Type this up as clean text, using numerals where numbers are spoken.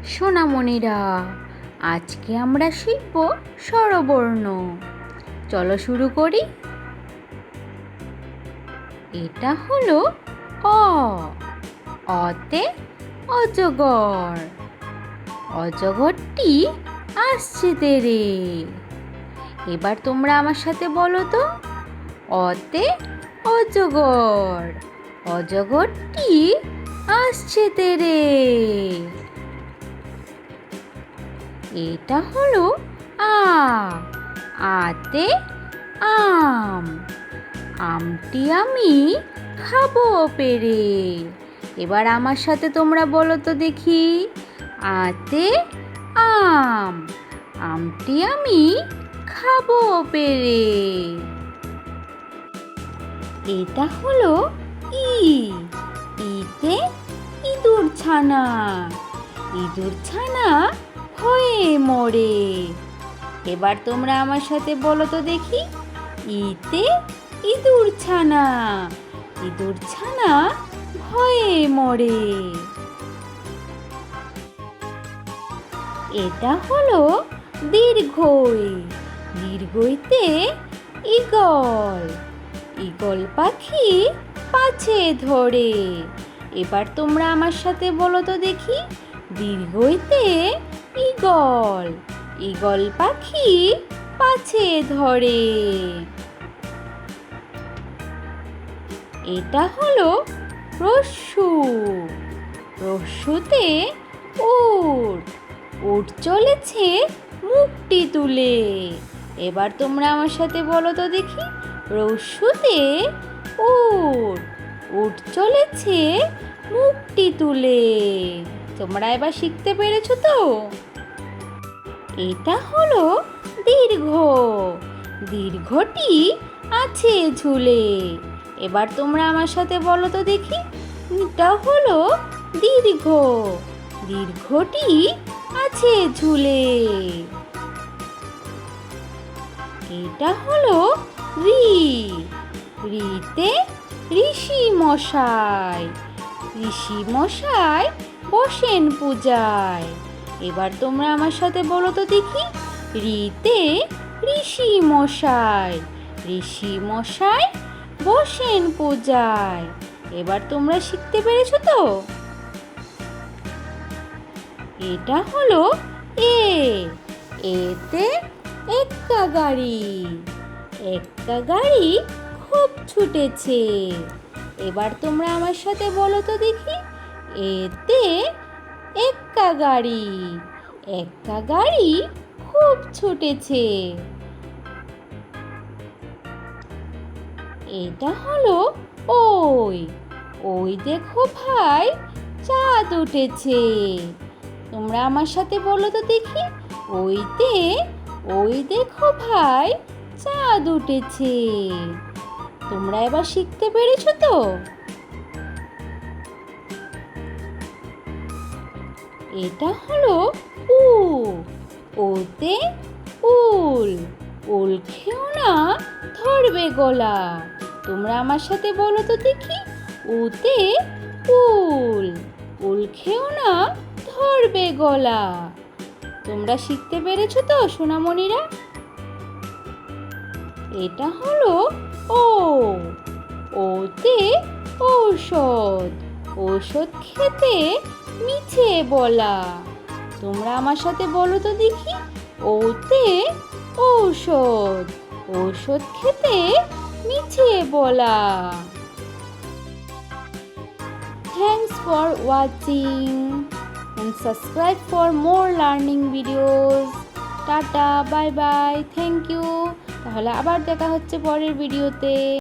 সোনামণিরা, আজকে আমরা শিখব স্বরবর্ণ। চলো শুরু করি। এটা হলো অ। অতে অজগর। অজগরটি আসছে তেরে। এবার তোমরা আমার সাথে বলো তো, অতে অজগর। অজগরটি আসছে তেরে। এটা হলো আ। আতে আম। আমটি আমি খাবো পেরে। এবার আমার সাথে তোমরা বলো তো দেখি, আতে আম। আমটি আমি খাবো পেরে। এটা হলো ই। ইতে ইঁদুর ছানা। ইঁদুর ছানা ভয়ে মরে। এবার তোমরা আমার সাথে বলো তো দেখি, ইতে ইঁদুর ছানা। ইঁদুর ছানা ভয়ে মরে। এটা হলো দীর্ঘই। দীর্ঘইতে ঈগল। ঈগল পাখি পাছে ধরে। এবার তোমরা আমার সাথে বলো তো দেখি, দীর্ঘইতে ঈগল। ঈগল পাখি পাছে ধরে। এটা হলো রস্যু। রস্যুতে উট। উট চলেছে মুখটি তুলে। এবার তোমরা আমার সাথে বলো তো দেখি, রস্যুতে উট। উট চলেছে মুখটি তুলে। তোমরা এবার শিখতে পেরেছো তো? এটা হলো দীর্ঘ। দীর্ঘটি আছে ঝুলে। এবার তোমরা আমার সাথে বলো তো দেখি, এটা হলো দীর্ঘ। দীর্ঘটি আছে ঝুলে। এটা হলো ঋ। ঋতে ঋষি মশাই। ঋষি মশাই বসেন পূজায়। এবার তোমরা আমার সাথে বলো তো দেখি, ঋতে ঋষি মশাই। ঋষি মশাই বসেন পূজায়। এবার তোমরা শিখতে পেরেছো তো? এটা হলো এ। এতে এক্কা গাড়ি। এক্কা গাড়ি খুব ছুটেছে। এবার তোমরা আমার সাথে বলো তো দেখি, এতে এক্কা গাড়ি। এক্কা গাড়ি খুব ছুটেছে। এটা হলো ওই। ওই দেখো ভাই, চাঁদ উঠেছে। তোমরা আমার সাথে বলো তো দেখি, ওই দেখো ভাই, চাঁদ উঠেছে। তোমরা এবার শিখতে পেরেছো তো? এটা হলো উ। ওতে উল। উল খেও না, ধরবে গলা। তোমরা আমার সাথে বলো তো দেখি, উতে উল। উল খেও না, ধরবে গলা। তোমরা শিখতে পেরেছো তো সোনামণিরা? এটা হলো ও। ওতে ঔষধ। ঔষধ খেতে মিছে বলা। তোমরা আমার সাথে বলো তো দেখি, ওতে ঔষধ। ঔষধ খেতে মিছে বলা। Thanks for watching and subscribe for more learning videos. Tata, bye bye, thank you. তাহলে আবার দেখা হচ্ছে পরের ভিডিওতে।